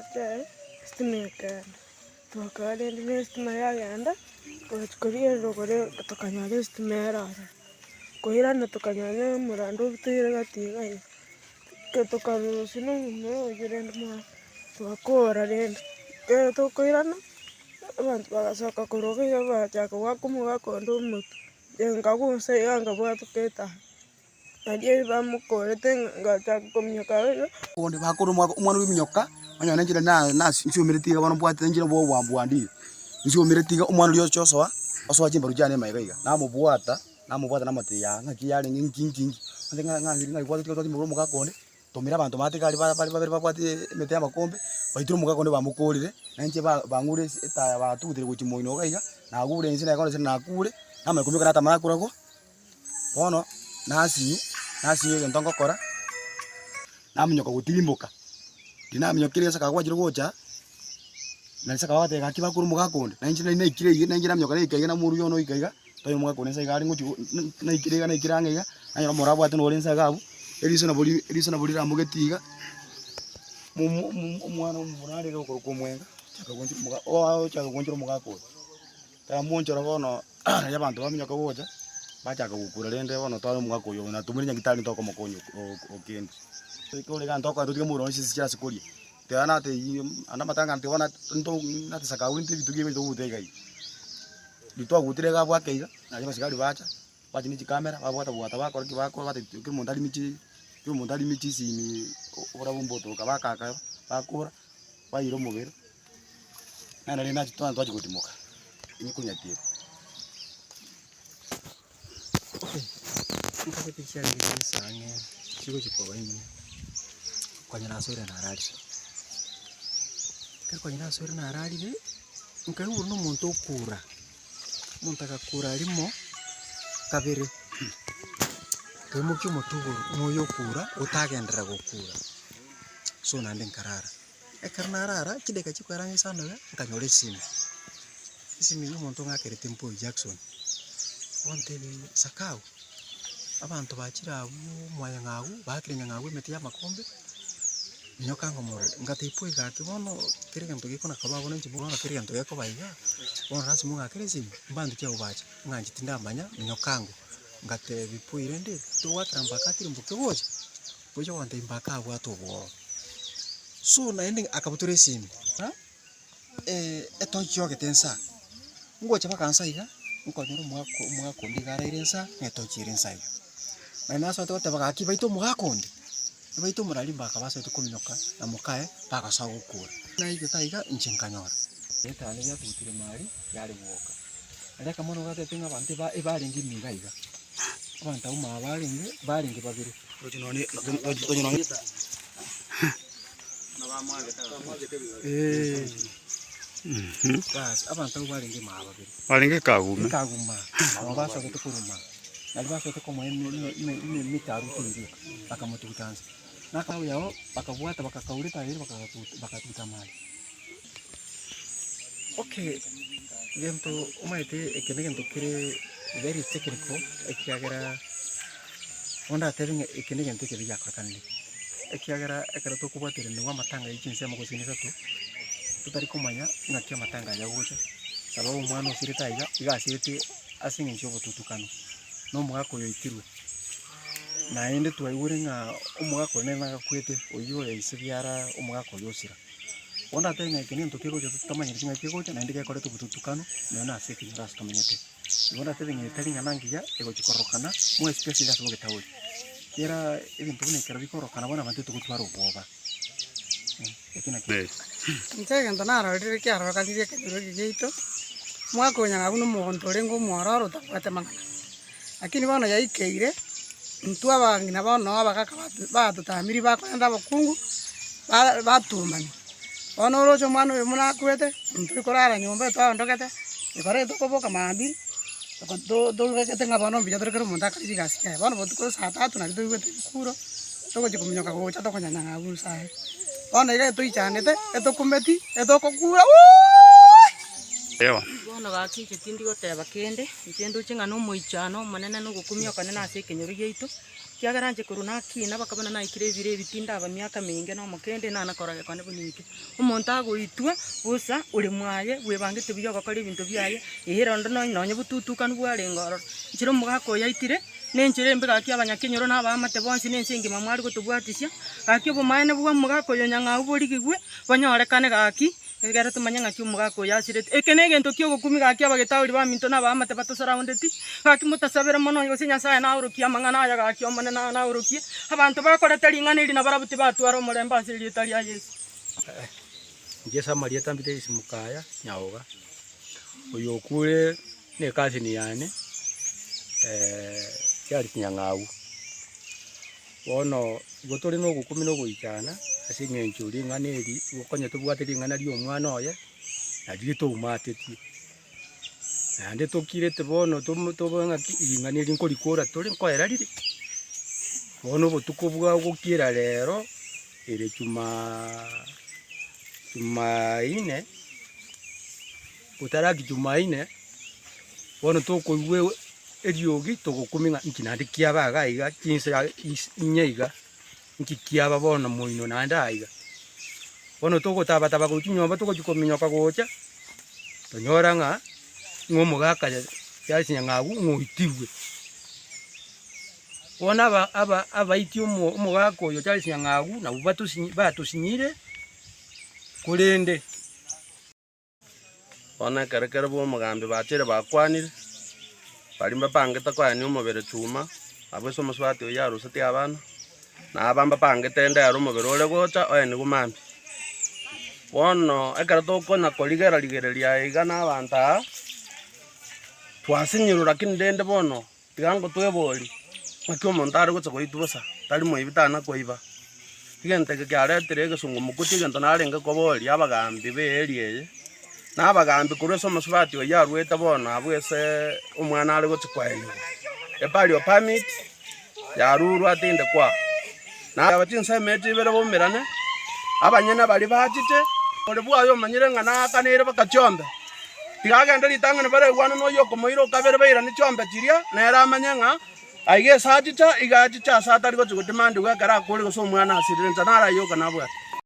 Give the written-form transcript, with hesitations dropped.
mutare stimeka twakare ndi stima yagenda kuria rogore tukanyanya stimera kuhirana tukanyanya murando bitire gatiga tukarushino no gerenda mwa twakora renda tukuhirana abantu bagasoka kuroga bachaka wakumuga kondo mutu ngagusa yanga bwatuketa Nadia bamukorete ngachaka kumnyoka onde bakuru umwana w'imyoka anyone njira na ncyumiritiga bano bwate njira bo wambwandi ncyumiritiga umwana uriyo cyoso aso ajimba rujane mayiga namubwata namatiya ngakiyari ngingingi ngiri bwate twati mu mugakonde tomira abantu matikali bari babwate mete amakombe baituru mugakonde bamukorire nanje bangure eta batutire gukimoino gaiga nagurenze nakonde nakure namakumika natamakurago bono nasi ntongo kora namunyoka gutimbuka dinamnyokire saka gwajiro gocha na saka wate gakiba kuru mugakonde na injira ine ikire na mnyoka ne ikaiga na muru yono ikaiga toyo mugakonde sai gari nguti na ikire na ikirangaiga na yoro morabo atu no lensa gabu elisona boli ramugetiga umwana umurare ro ko mwenga chaka gonjiro mugakonde ta monjoro bono yabantu bamnyoka gocha bachaka gukura rende bono twari mugakoyo na tumurinya gitari ntoko mokonyo okende ikore ga ntoko tutige muro nsi sikira sikuri teana te ana matanga ntiona nto nati saka winti bitugie bito gutega bitwa gutire ga bwakeiga na jema sigari bacha bachi ni kamera babwata bakora kibako bate kimundali michi simi ora bumboto kabaka bakura bayiro mubero na rena twa gutimoka inikunyatire Nka picha ni sange chiko chipo ini kwa nyana sore na rali kwa nyana sore na rali be nka uru no muntu okura muntu akakura limo kabere temo kyo mutuguru moyo kura utagendera gukura so nande nkarara ekarnarara kideka chikwarangi sana nkanyole simu y'umuntu ngakere tempo Jackson ontele sakao abantu bakira abo mwaya ngawo bakirenya ngawo meti ya makombe nyoka ngomore ngate ipo igake bono kirega ntogiko nakababo nje bono kirega ntogiko bayiga bono rasi munga kirezi mbandu cyo bacha nganje tindamanya nyokango ngate bipuire ndi to watramba katiri mbuke boje boje wante imbaka abo atobo so na ending akabuture simu ha eto cyoke tensa ngocha bakansa iga nkonyoro mugakondi gara irensa neto chirensa na naso to tabaka baito mugakondi baito murali mbaka baso tukumyoka na mukae baka sagukura na iko taiga nchinkanyora eta ale ya tutire mari yali muoka ale kamono gate tinga bante ba ebali ngimi gaiga abanta uma balinge babiri ojinoni na ba mwageta bas abantu balinge babiri balinge kaguma abaso kutukuruma nalibaso tukomo mitaru tingi bakamutukanza nakao yao bakabwata bakakaulita ile bakatuta mali okay gento umaite ekenegento kire very technical ekiagera onda telling ekenegento kire yakakandi ekiagera ekara to kubwatire ni wa matanga y'ichinse amagosini satu tutari kumanya ngakia matanga ya gocha sababu umwana usirita iga asirite asinge cyo bututukano no mugakoyo itirwe na ende twaigure nga umugako nena gakwete oyo yaisibyara umugakoyo osira onda tenga ikeni ntokego cyo tutamanya kinga kego cyo na ende gakore tubututukano nona aseke ndas tumenyete onda tenga itali nyanangiya ego chikorokana mu especie ya soge tawo era ibintu bine kera bikorokana bona bantu tukutwara uboba ekina ke ntege ndana riri kyaro kalire kediro gigeito mwakonya ngabuno muhondo rengo mwararo takwate mangana lakini bana yaikeire ntwa bangina bana bakaka batutamiri bakwenda bakungu batumani ono rocho mwana we muna kwete ntukorara nyomba twandokete ikore tokoboka mambi do gete ngabano bija trekero munda kaliji gasike bana botuko saa 3 na kitu kwete kuro toko jikumnyoka gocha toko nyanya ngabu sae bana ige tuichanete etokumeti etokokura ewa bono gakike tindi goteba kende ikendo chinga no moichano manene no gukumia kanena ase kenyori geitu kiagaranje kuruna kina bakabona na ikire bire bitinda aba miaka mingi no mukende na nakorage kwane buniki umuntu agoitwa busa uri mwaye webangite biyo gakora ibintu byaye ihirondo no nonye bututukanu bware ngoro njiro mugako yaitire nenjire mbiga ki abanyakinyoro na abamate bonsi nensingi mamwari gutubwatisha gaki bumaene bwa mugako yonyanga uburigigwe banyorekane gaki egera tumanyanga ki mugako yasire ekene gento kyo gukumi gaki abagetauri ba minto na abamate batosurrounded gaki mutasabera mono yose nyasaye na urukia mangana ya gaki omane na urukia abantu bakora taringaniri na barabuti batwara omuremba asiri tari ya Yesu ngesa maria tambite isimukaya nyaoga uyo kure ne kazi ni yane yari nyang'au bono gotori no gukumi no guikana asinge njuri nganeri gukonya tubwatiri ngana ri omwana oye na to umateti ande tokire te bono tobanga nganeri nkorikora tori nkoera riri bono botuko bwa gukira rero ere Jumaine utaraki Jumaine bono toko iwe eriogi togokuminga nkinandi kiabaga iga kinsa inyeiga nkikiaba bono moino nanda iga bono togotaba gokinyomba togochikominyoka gocha tonyoranga ngomugaka yasinya ngagu ngoitiwe bona abaiti umugaka oyo yasinya ngagu na batusinyire kurende ona karekere bo mugambe bachere bakwanire balimba pangeta kwani umubere chuma abweso muswati yarusati abana na abamba pangeta enda yaro umubere ole gocha oyene gumambi bono ekara tokona ligera iga na abanta twasinyirura kindende bono tigango twebori akyo omonto ari gocha goitubosa tari moibitana koiba igente kiaretere gesungu mukuti gento narenge kobori abagambi beeriye nabagambi kureso musubati yarweta bona abwese umwana ari gutsikwaye epali permit yaruru atinde kwa na abatinsa meti bere bomerane abanyena bali bajite ole bwayo manyire ngana kanere bakachombe tigagenda litangane bare wana no yoko moiro kabere beira ni chombe tiria nera amanyenga aige sajita igajicha satari gutsimandi gwa kara kuri goso umwana asirire ntanara yoka nabwa